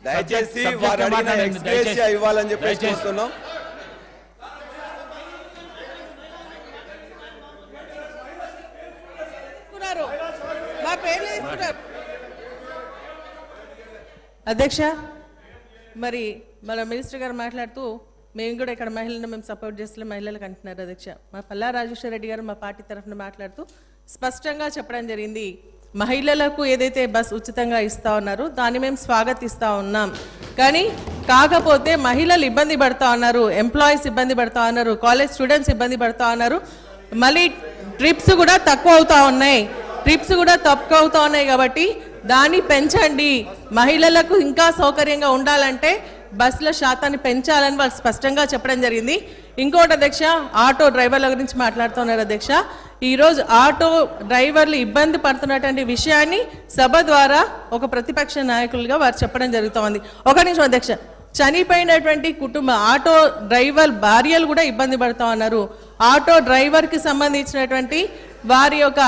దయచేసి వారు అడిగిన ఎక్స్‌గ్రేషియా ఇవ్వాలని చెప్పేసి కోరుతున్నాం. అధ్యక్ష, మరి మన మినిస్టర్ గారు మాట్లాడుతూ మేము కూడా ఇక్కడ మహిళలను మేము సపోర్ట్ చేస్తున్న మహిళలకు అంటున్నారు. అధ్యక్ష, మా పల్లా రాజేశ్వర రెడ్డి గారు మా పార్టీ తరఫున మాట్లాడుతూ స్పష్టంగా చెప్పడం జరిగింది, మహిళలకు ఏదైతే బస్ ఉచితంగా ఇస్తా ఉన్నారో దాన్ని మేము స్వాగతిస్తూ ఉన్నాం. కానీ కాకపోతే మహిళలు ఇబ్బంది పడుతూ ఉన్నారు, ఎంప్లాయీస్ ఇబ్బంది పడుతూ ఉన్నారు, కాలేజ్ స్టూడెంట్స్ ఇబ్బంది పడుతూ ఉన్నారు. మళ్ళీ ట్రిప్స్ కూడా తక్కువ అవుతూ ఉన్నాయి కాబట్టి దాన్ని పెంచండి, మహిళలకు ఇంకా సౌకర్యంగా ఉండాలంటే బస్సుల శాతాన్ని పెంచాలని వాళ్ళు స్పష్టంగా చెప్పడం జరిగింది. ఇంకోటి అధ్యక్ష, ఆటో డ్రైవర్ల గురించి మాట్లాడుతున్నారు. అధ్యక్ష, ఈరోజు ఆటో డ్రైవర్లు ఇబ్బంది పడుతున్నటువంటి విషయాన్ని సభ ద్వారా ఒక ప్రతిపక్ష నాయకులుగా వారు చెప్పడం జరుగుతోంది. ఒక నిమిషం అధ్యక్ష, చనిపోయినటువంటి ఆటో డ్రైవర్ భార్యలు కూడా ఇబ్బంది పడుతూ ఉన్నారు. ఆటో డ్రైవర్కి సంబంధించినటువంటి వారి యొక్క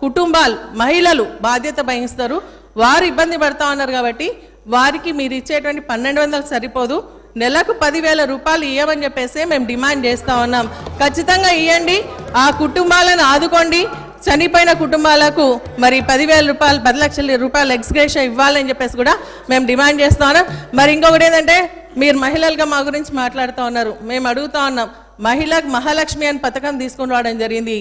కుటుంబాలు మహిళలు బాధ్యత వహిస్తారు, వారు ఇబ్బంది పడుతూ ఉన్నారు. కాబట్టి వారికి మీరు ఇచ్చేటువంటి 1200 సరిపోదు, నెలకు 10,000 రూపాయలు ఇవ్వమని చెప్పేసి మేము డిమాండ్ చేస్తూ ఉన్నాం. ఖచ్చితంగా ఇవ్వండి, ఆ కుటుంబాలను ఆదుకోండి. చనిపోయిన కుటుంబాలకు మరి 10,000 రూపాయలు 10 లక్షల రూపాయలు ఎక్స్‌గ్రేషియా ఇవ్వాలని చెప్పేసి కూడా మేము డిమాండ్ చేస్తూ ఉన్నాం. మరి ఇంకొకటి ఏంటంటే, మీరు మహిళలుగా మా గురించి మాట్లాడుతూ ఉన్నారు, మేము అడుగుతూ ఉన్నాం, మహిళకు మహాలక్ష్మి అని పథకం తీసుకుని రావడం జరిగింది,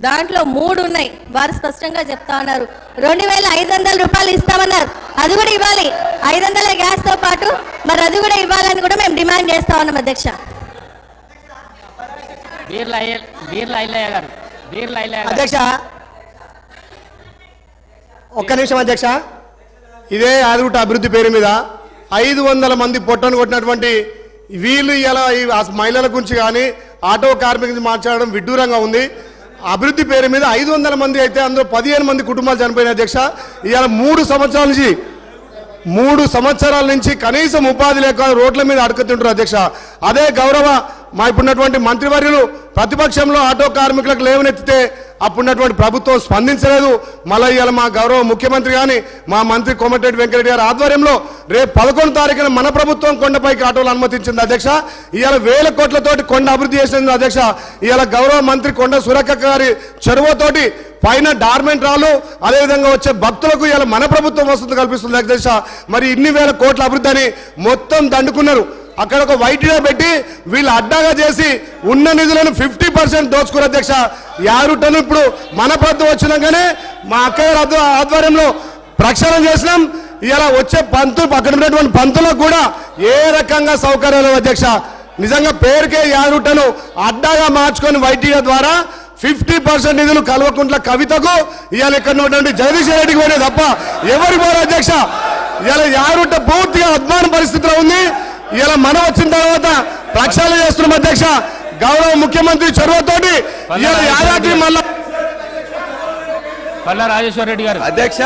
దాంట్లో 3 ఉన్నాయి. వారు స్పష్టంగా చెప్తా ఉన్నారు 2,500 రూపాయలు ఇస్తామన్నారు, అది కూడా ఇవ్వాలి. 500 గ్యాస్ తో పాటు మరి అది కూడా ఇవ్వాలని కూడా మేము డిమాండ్ చేస్తా ఉన్నాం. అధ్యక్ష, అధ్యక్ష ఒక్క నిమిషం అధ్యక్ష, ఇదే ఆదిగుట్ట అభివృద్ధి పేరు మీద 500 మంది పొట్టను కొట్టినటువంటి వీళ్ళు ఇలా మహిళల గురించి కానీ ఆటో కార్మికుల గురించి మాట్లాడడం విడ్డూరంగా ఉంది. అభివృద్ధి పేరు మీద 500 మంది అయితే అందులో 15 మంది కుటుంబాలు చనిపోయిన అధ్యక్ష. ఇవాళ 3 సంవత్సరాల నుంచి కనీసం ఉపాధి లేక రోడ్ల మీద అడుగుతుంటారు అధ్యక్ష. అదే గౌరవ మా ఇప్పుడున్నటువంటి మంత్రివర్యులు ప్రతిపక్షంలో ఆటో కార్మికులకు లేవనెత్తితే అప్పుడున్నటువంటి ప్రభుత్వం స్పందించలేదు. మళ్ళీ ఇవాళ మా గౌరవ ముఖ్యమంత్రి కానీ మా మంత్రి కోమటిరెడ్డి వెంకటరెడ్డి గారి ఆధ్వర్యంలో రేపు 11వ తారీఖున మన ప్రభుత్వం కొండపైకి ఆటోలు అనుమతించింది అధ్యక్ష. ఇవాళ 1000 కోట్లతోటి కొండ అభివృద్ధి చేసింది అధ్యక్ష. ఇవాళ గౌరవ మంత్రి కొండ సురేఖ గారి చొరవతోటి పైన డార్మెంట్ రాళ్ళు అదేవిధంగా వచ్చే భక్తులకు ఇవాళ మన ప్రభుత్వం వసతి కల్పిస్తుంది అధ్యక్ష. మరి ఇన్ని 1000 కోట్ల అభివృద్ధి అని మొత్తం దండుకున్నారు. అక్కడ ఒక వైట్గా పెట్టి వీళ్ళు అడ్డాగా చేసి ఉన్న నిధులను 50% దోచుకున్నారు అధ్యక్ష. యారుటను ఇప్పుడు మన ప్రభుత్వం వచ్చినాకనే మా అక్కయ్య ఆధ్వర్యంలో ప్రక్షాళన చేసినాం. ఇలా వచ్చే పంతులు అక్కడ ఉన్నటువంటి పంతులకు కూడా ఏ రకంగా సౌకర్యాలు అధ్యక్ష. నిజంగా పేరుకే యారుటను అడ్డాగా మార్చుకొని వైటీగా ద్వారా 50% నిధులు కల్వకుంట్ల కవితకు ఇవాళ ఇక్కడ ఉన్నటువంటి జగదీష్ రెడ్డికి పోయినా తప్ప ఎవరికి పోరు అధ్యక్ష. ఇవాళ యారుట పూర్తిగా అద్మాన పరిస్థితిలో ఉంది. ఇలా మనం వచ్చిన తర్వాత ప్రక్షాళన చేస్తున్నాం అధ్యక్ష. గౌరవ ముఖ్యమంత్రి చొరవతోటి ఇలా యాదాద్రి మళ్ళా అధ్యక్ష